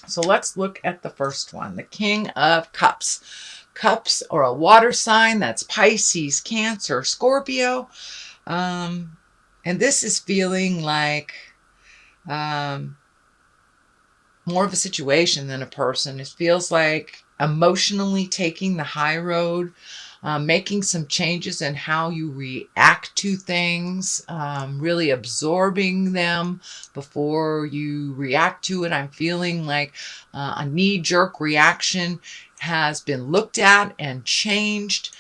So let's look at the first one, the King of Cups. Cups are a water sign. That's Pisces, Cancer, Scorpio. And this is feeling like more of a situation than a person. It feels like emotionally taking the high road, making some changes in how you react to things, really absorbing them before you react to it. I'm feeling like a knee-jerk reaction has been looked at and changed.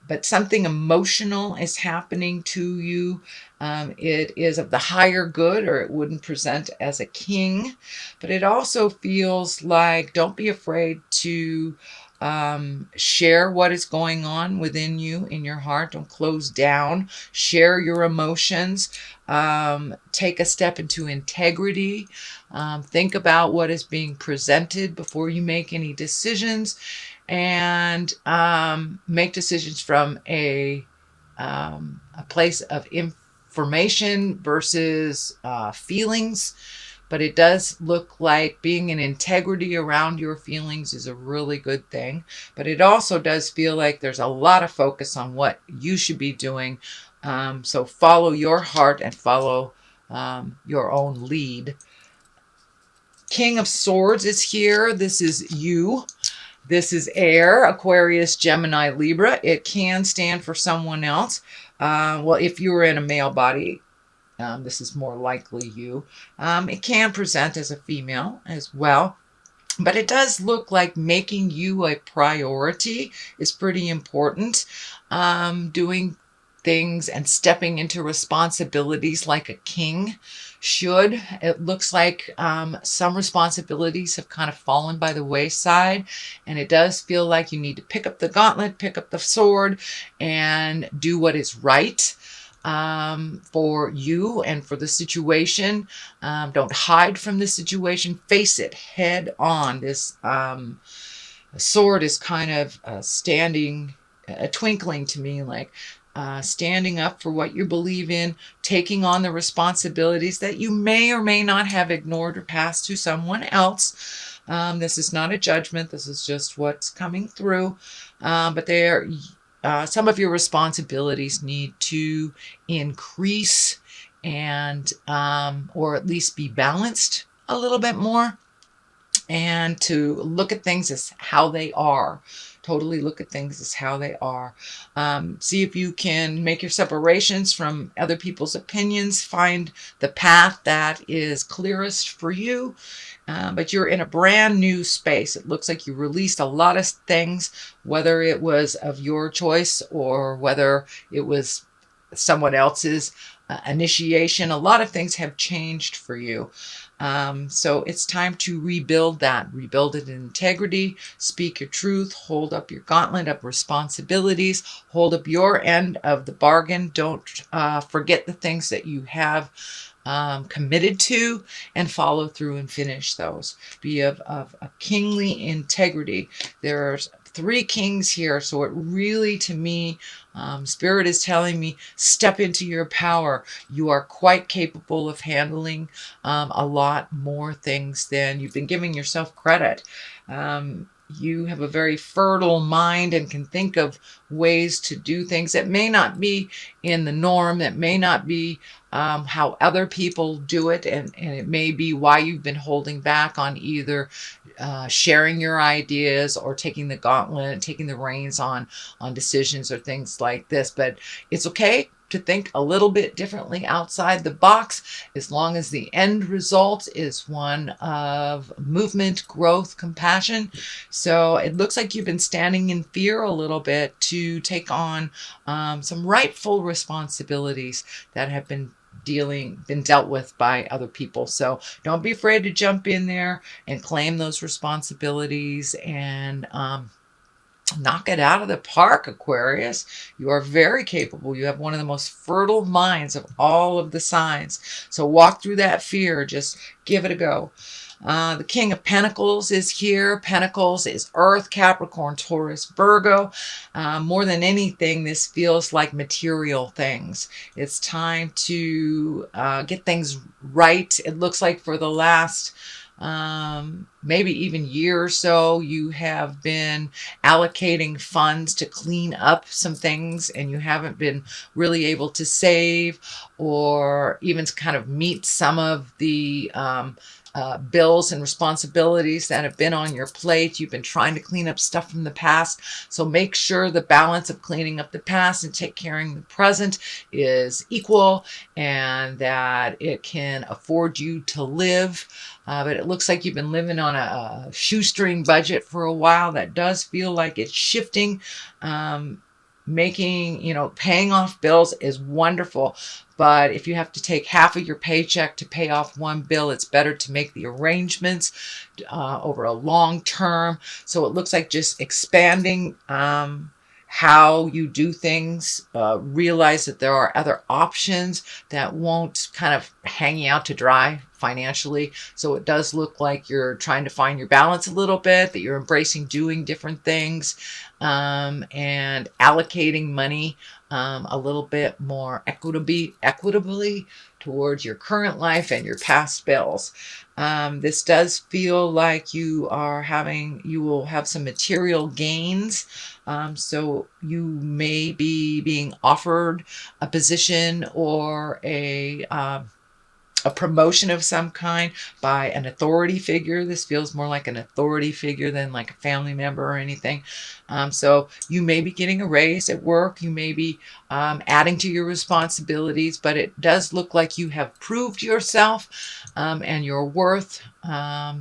But something emotional is happening to you. It is of the higher good, or it wouldn't present as a king. But it also feels like don't be afraid to share what is going on within you in your heart. Don't close down. Share your emotions. Take a step into integrity. Think about what is being presented before you make any decisions, and make decisions from a place of information versus feelings. But it does look like being in integrity around your feelings is a really good thing. But it also does feel like there's a lot of focus on what you should be doing. So follow your heart and follow your own lead. King of Swords is here. This is you. This is air, Aquarius, Gemini, Libra. It can stand for someone else. Well, if you were in a male body, this is more likely you. It can present as a female as well. But it does look like making you a priority is pretty important. Doing things and stepping into responsibilities like a king should. It looks like some responsibilities have kind of fallen by the wayside, and it does feel like you need to pick up the gauntlet, pick up the sword, and do what is right for you and for the situation. Don't hide from the situation. Face it head on. This sword is kind of standing, twinkling to me like standing up for what you believe in, taking on the responsibilities that you may or may not have ignored or passed to someone else. This is not a judgment. This is just what's coming through. But some of your responsibilities need to increase and or at least be balanced a little bit more, and to look at things as how they are. Totally look at things as how they are. See if you can make your separations from other people's opinions. Find the path that is clearest for you. But you're in a brand new space. It looks like you released a lot of things, whether it was of your choice or whether it was someone else's initiation. A lot of things have changed for you. So it's time to rebuild that. Rebuild it in integrity. Speak your truth. Hold up your gauntlet of responsibilities. Hold up your end of the bargain. Don't forget the things that you have committed to, and follow through and finish those. Be of a kingly integrity. There's 3 kings here, so it really, to me, Spirit is telling me, step into your power. You are quite capable of handling a lot more things than you've been giving yourself credit. You have a very fertile mind and can think of ways to do things that may not be in the norm, that may not be how other people do it, and it may be why you've been holding back on either sharing your ideas or taking the gauntlet, taking the reins on decisions or things like this. But it's okay to think a little bit differently outside the box, as long as the end result is one of movement, growth, compassion. So it looks like you've been standing in fear a little bit to take on some rightful responsibilities that have been dealt with by other people. So don't be afraid to jump in there and claim those responsibilities and knock it out of the park, Aquarius. You are very capable. You have one of the most fertile minds of all of the signs. So walk through that fear. Just give it a go. The King of Pentacles is here. Pentacles is Earth, Capricorn, Taurus, Virgo. More than anything, this feels like material things. It's time to get things right. It looks like for the last maybe even year or so, you have been allocating funds to clean up some things and you haven't been really able to save or even kind of meet some of the bills and responsibilities that have been on your plate. You've been trying to clean up stuff from the past. So make sure the balance of cleaning up the past and take care of the present is equal and that it can afford you to live. But it looks like you've been living on a shoestring budget for a while. That does feel like it's shifting. Paying off bills is wonderful. But if you have to take half of your paycheck to pay off one bill, it's better to make the arrangements over a long term. So it looks like just expanding how you do things, realize that there are other options that won't kind of hang you out to dry financially. So it does look like you're trying to find your balance a little bit, that you're embracing doing different things and allocating money a little bit more equitably towards your current life and your past bills. This does feel like you will have some material gains. So you may be being offered a position or a promotion of some kind by an authority figure. This feels more like an authority figure than like a family member or anything. So you may be getting a raise at work. You may be adding to your responsibilities, but it does look like you have proved yourself and your worth.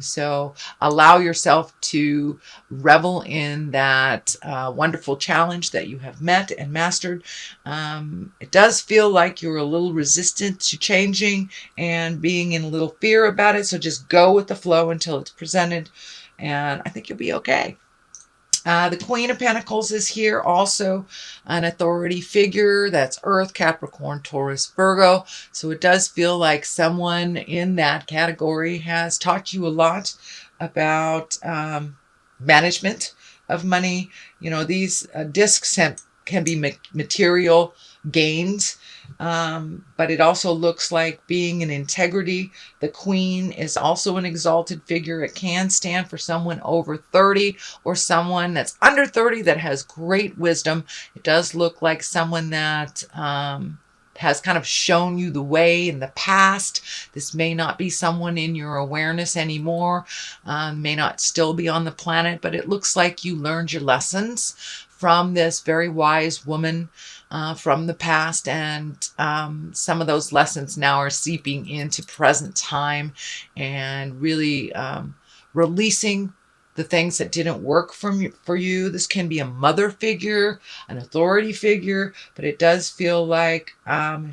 So allow yourself to revel in that wonderful challenge that you have met and mastered. It does feel like you're a little resistant to changing and being in a little fear about it. So just go with the flow until it's presented, and I think you'll be okay. The Queen of Pentacles is here, also an authority figure. That's Earth, Capricorn, Taurus, Virgo. So it does feel like someone in that category has taught you a lot about management of money. These discs can be material gains, but it also looks like being in integrity. The Queen is also an exalted figure. It can stand for someone over 30 or someone that's under 30 that has great wisdom. It does look like someone that has kind of shown you the way in the past. This may not be someone in your awareness anymore, may not still be on the planet, but it looks like you learned your lessons from this very wise woman from the past, and some of those lessons now are seeping into present time and really releasing the things that didn't work for you. This can be a mother figure, an authority figure, but it does feel like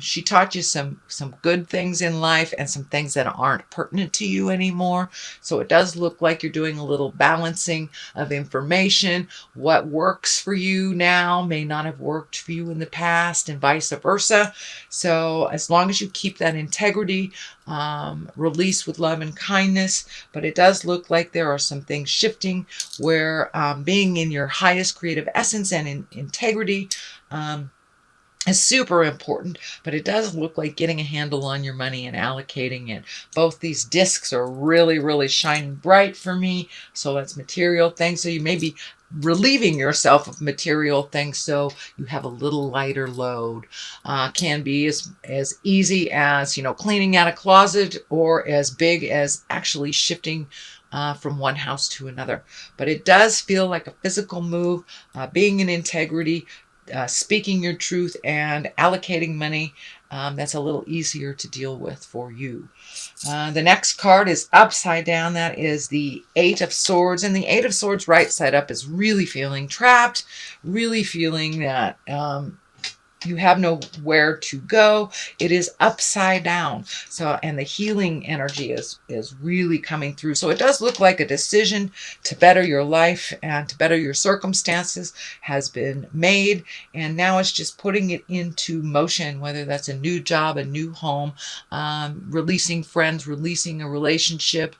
she taught you some good things in life and some things that aren't pertinent to you anymore. So it does look like you're doing a little balancing of information. What works for you now may not have worked for you in the past, and vice versa. So as long as you keep that integrity, release with love and kindness, but it does look like there are some things shifting where being in your highest creative essence and in integrity is super important, but it does look like getting a handle on your money and allocating it. Both these discs are really, really shining bright for me. So that's material things. So you may be relieving yourself of material things so you have a little lighter load. Can be as easy as, cleaning out a closet, or as big as actually shifting from one house to another. But it does feel like a physical move, being in integrity, speaking your truth, and allocating money. That's a little easier to deal with for you. The next card is upside down. That is the Eight of Swords. And the Eight of Swords right side up is really feeling trapped, really feeling that you have nowhere to go. It is upside down. So, and the healing energy is really coming through. So it does look like a decision to better your life and to better your circumstances has been made. And now it's just putting it into motion, whether that's a new job, a new home, releasing friends, releasing a relationship,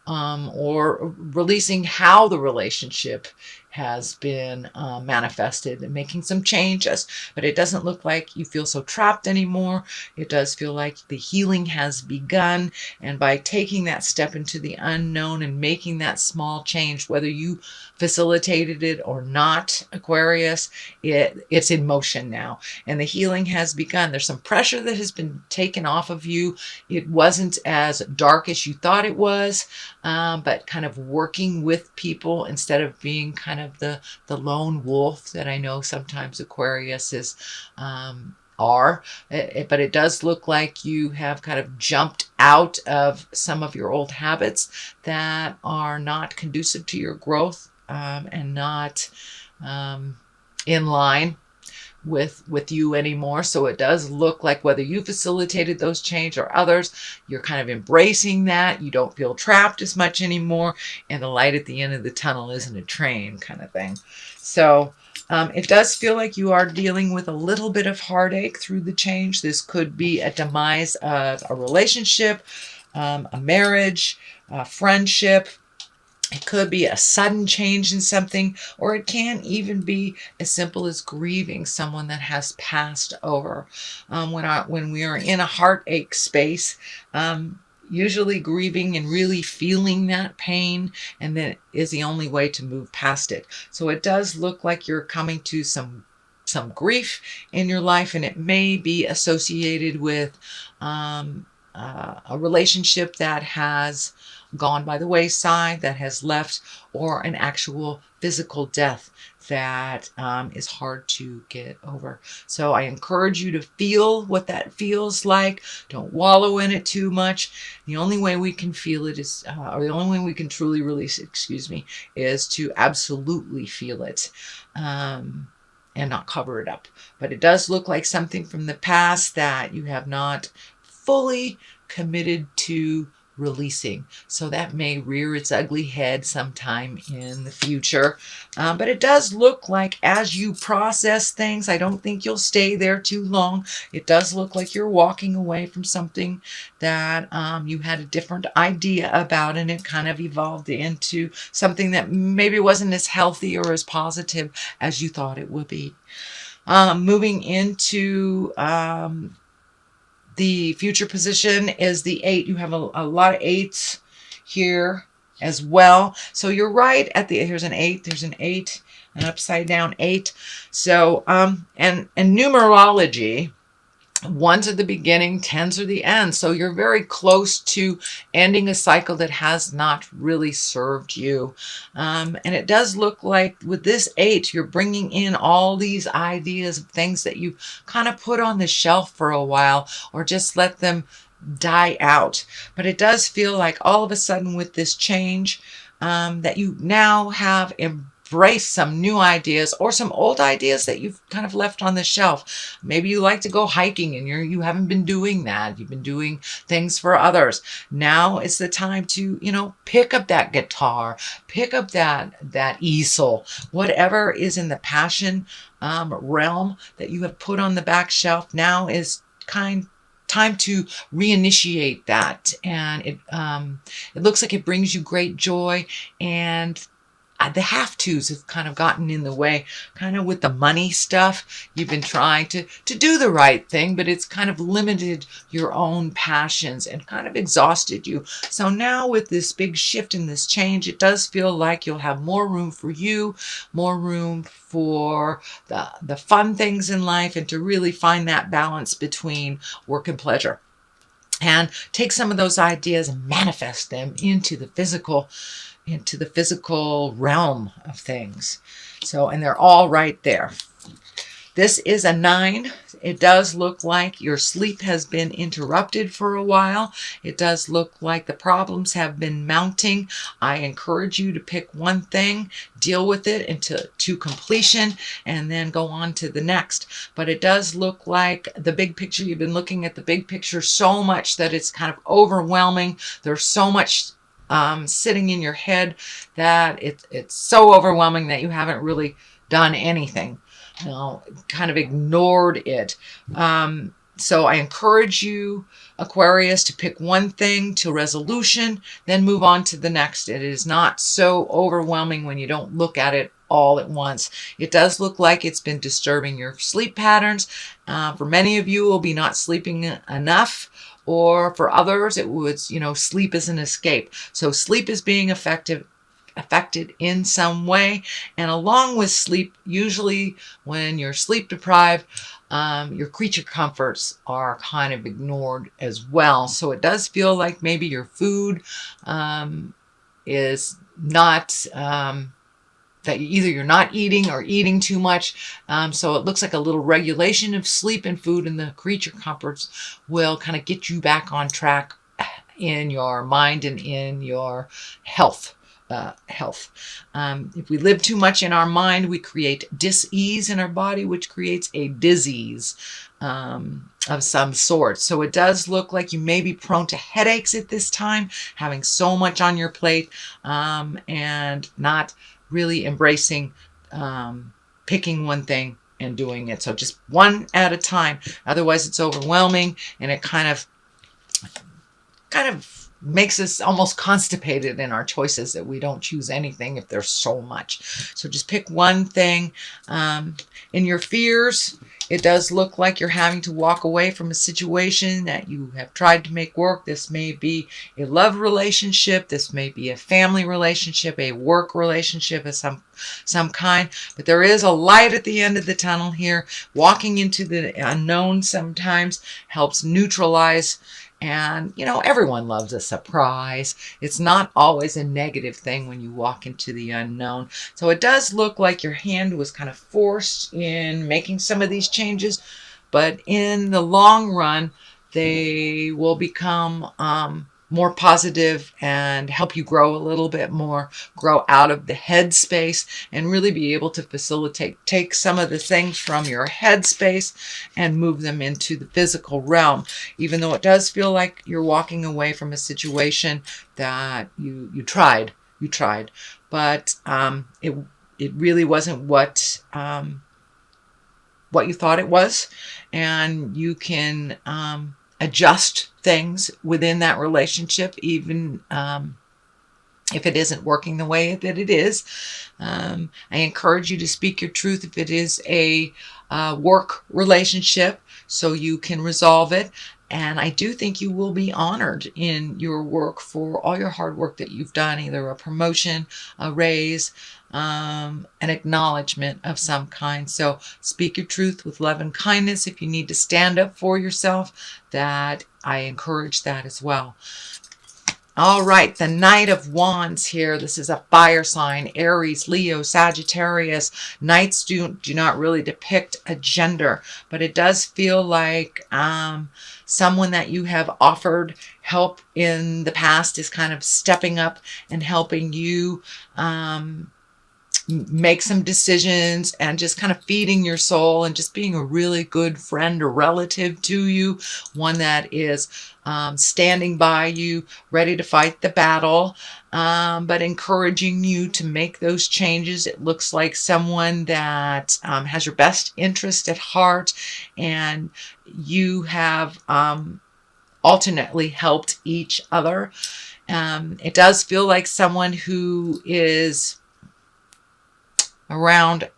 or releasing how the relationship has been manifested and making some changes. But it doesn't look like you feel so trapped anymore. It does feel like the healing has begun. And by taking that step into the unknown and making that small change, whether you facilitated it or not, Aquarius, it's in motion now. And the healing has begun. There's some pressure that has been taken off of you. It wasn't as dark as you thought it was, but kind of working with people instead of being kind of the lone wolf that I know sometimes Aquarius is are. But it does look like you have kind of jumped out of some of your old habits that are not conducive to your growth, and not in line with you anymore. So it does look like whether you facilitated those change or others, you're kind of embracing that. You don't feel trapped as much anymore, and the light at the end of the tunnel isn't a train kind of thing. So it does feel like you are dealing with a little bit of heartache through the change. This could be a demise of a relationship, a marriage, a friendship. It could be a sudden change in something, or it can even be as simple as grieving someone that has passed over. When we are in a heartache space, usually grieving and really feeling that pain, and then is the only way to move past it. So it does look like you're coming to some grief in your life, and it may be associated with a relationship that has gone by the wayside, that has left, or an actual physical death that is hard to get over. So I encourage you to feel what that feels like. Don't wallow in it too much. The only way we can feel it is, or the only way we can truly release it, is to absolutely feel it. And not cover it up. But it does look like something from the past that you have not fully committed to releasing. So that may rear its ugly head sometime in the future. But it does look like as you process things, I don't think you'll stay there too long. It does look like you're walking away from something that you had a different idea about, and it kind of evolved into something that maybe wasn't as healthy or as positive as you thought it would be. Moving into the future position is the 8. You have a lot of 8s here as well. So you're right at here's an 8, there's an 8, an upside down 8. So, and numerology, 1s are the beginning, 10s are the end. So you're very close to ending a cycle that has not really served you. And it does look like with this 8, you're bringing in all these ideas of things that you kind of put on the shelf for a while, or just let them die out. But it does feel like all of a sudden with this change, that you now have embrace some new ideas or some old ideas that you've kind of left on the shelf. Maybe you like to go hiking and you haven't been doing that. You've been doing things for others. Now it's the time to, pick up that guitar, pick up that easel, whatever is in the passion realm that you have put on the back shelf. Now is time to reinitiate that. And it looks like it brings you great joy, and the have-tos have kind of gotten in the way, kind of with the money stuff. You've been trying to do the right thing, but it's kind of limited your own passions and kind of exhausted you. So now with this big shift and this change, it does feel like you'll have more room for you, more room for the fun things in life, and to really find that balance between work and pleasure. And take some of those ideas and manifest them into the physical realm of things. So, and they're all right there. This is a 9. It does look like your sleep has been interrupted for a while. It does look like the problems have been mounting. I encourage you to pick one thing, deal with it to completion, and then go on to the next. But it does look like the big picture, you've been looking at the big picture so much that it's kind of overwhelming. There's so much sitting in your head that it's so overwhelming that you haven't really done anything. Kind of ignored it. So I encourage you, Aquarius, to pick one thing to resolution, then move on to the next. It is not so overwhelming when you don't look at it all at once. It does look like it's been disturbing your sleep patterns. For many of you, it will be not sleeping enough, or for others, it would, sleep is an escape. So sleep is being affected in some way. And along with sleep, usually when you're sleep deprived, your creature comforts are kind of ignored as well. So it does feel like maybe your food is not, that either you're not eating or eating too much. So it looks like a little regulation of sleep and food and the creature comforts will kind of get you back on track in your mind and in your health. If we live too much in our mind, we create dis-ease in our body, which creates a disease of some sort. So it does look like you may be prone to headaches at this time, having so much on your plate, and not really embracing picking one thing and doing it. So just one at a time. Otherwise, it's overwhelming, and it kind of makes us almost constipated in our choices, that we don't choose anything if there's so much. So just pick one thing. In your fears, it does look like you're having to walk away from a situation that you have tried to make work. This may be a love relationship. This may be a family relationship, a work relationship of some kind. But there is a light at the end of the tunnel here. Walking into the unknown sometimes helps neutralize. And, everyone loves a surprise. It's not always a negative thing when you walk into the unknown. So it does look like your hand was kind of forced in making some of these changes. But in the long run, they will become more positive and help you grow a little bit more, grow out of the head space, and really be able to take some of the things from your head space and move them into the physical realm. Even though it does feel like you're walking away from a situation that you tried, but it really wasn't what you thought it was, and you can adjust things within that relationship, even if it isn't working the way that it is. I encourage you to speak your truth if it is a work relationship, so you can resolve it. And I do think you will be honored in your work for all your hard work that you've done, either a promotion, a raise, an acknowledgement of some kind. So speak your truth with love and kindness. If you need to stand up for yourself, that I encourage that as well. All right, the Knight of Wands here. This is a fire sign, Aries, Leo, Sagittarius. Knights do not really depict a gender, but it does feel like someone that you have offered help in the past is kind of stepping up and helping you make some decisions, and just kind of feeding your soul and just being a really good friend or relative to you, one that is standing by you, ready to fight the battle, but encouraging you to make those changes. It looks like someone that has your best interest at heart, and you have alternately helped each other. It does feel like someone who is around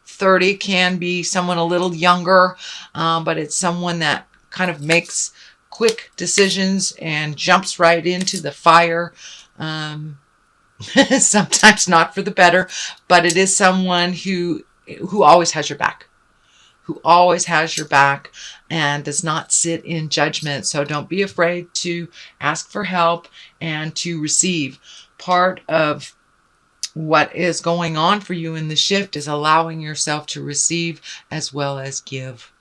30, can be someone a little younger, but it's someone that kind of makes quick decisions and jumps right into the fire. Sometimes not for the better, but it is someone who always has your back. And does not sit in judgment. So don't be afraid to ask for help and to receive. Part of what is going on for you in the shift is allowing yourself to receive as well as give,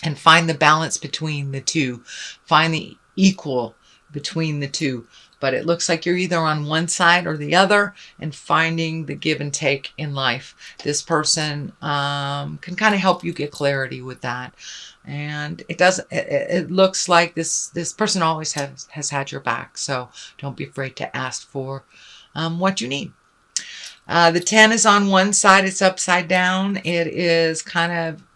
and find the balance between the two. Find the equal between the two. But it looks like you're either on one side or the other, and finding the give and take in life. This person can kind of help you get clarity with that. And it looks like this person always has had your back. So don't be afraid to ask for what you need. The 10 is on one side, it's upside down. It is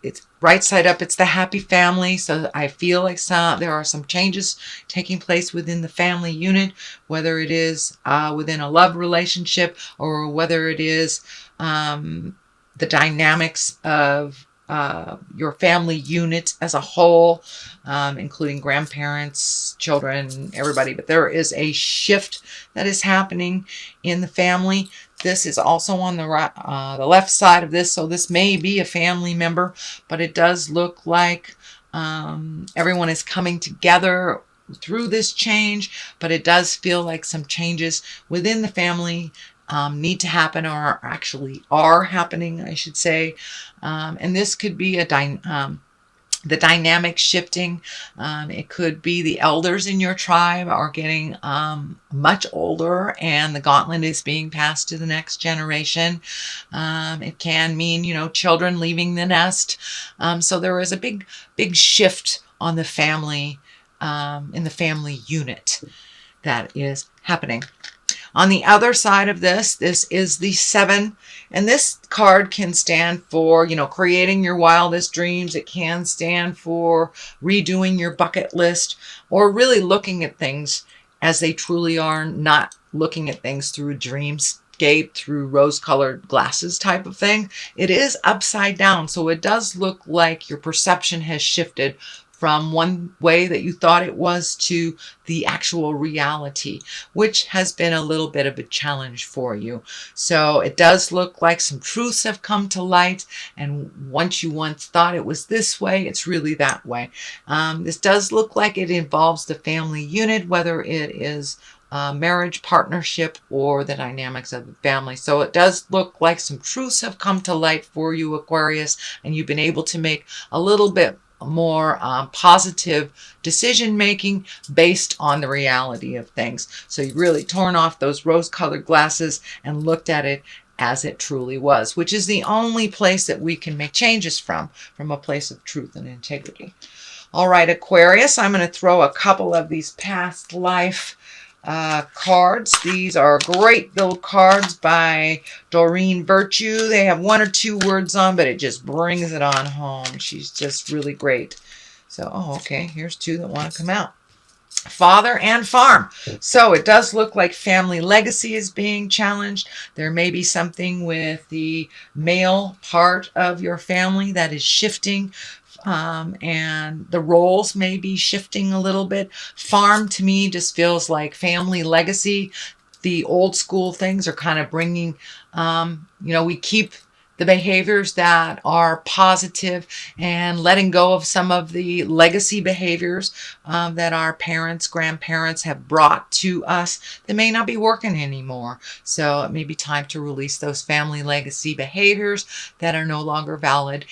it's right side up, it's the happy family. So I feel like there are some changes taking place within the family unit, whether it is within a love relationship or whether it is the dynamics of your family unit as a whole, including grandparents, children, everybody. But there is a shift that is happening in the family. This is also on the left side of this, so this may be a family member, but it does look like everyone is coming together through this change, but it does feel like some changes within the family need to happen, or actually are happening, I should say. And this could be the dynamic shifting. It could be the elders in your tribe are getting much older and the gauntlet is being passed to the next generation. It can mean, children leaving the nest. So there is a big shift on the family, in the family unit that is happening. On the other side of this is the 7. And this card can stand for, creating your wildest dreams. It can stand for redoing your bucket list, or really looking at things as they truly are, not looking at things through a dreamscape, through rose-colored glasses type of thing. It is upside down, so it does look like your perception has shifted from one way that you thought it was to the actual reality, which has been a little bit of a challenge for you. So it does look like some truths have come to light, and once you thought it was this way, it's really that way. This does look like it involves the family unit, whether it is marriage, partnership, or the dynamics of the family. So it does look like some truths have come to light for you, Aquarius, and you've been able to make a little bit more positive decision making based on the reality of things. So you've really torn off those rose-colored glasses and looked at it as it truly was, which is the only place that we can make changes from a place of truth and integrity. All right, Aquarius, I'm going to throw a couple of these past life cards. These are great little cards by Doreen Virtue. They have 1 or 2 words on, but it just brings it on home. She's just really great. So, okay, here's 2 that want to come out. Father and farm. So it does look like family legacy is being challenged. There may be something with the male part of your family that is shifting. And the roles may be shifting a little bit. Farm to me just feels like family legacy. The old school things are kind of bringing, we keep the behaviors that are positive and letting go of some of the legacy behaviors that our parents, grandparents have brought to us that may not be working anymore. So it may be time to release those family legacy behaviors that are no longer valid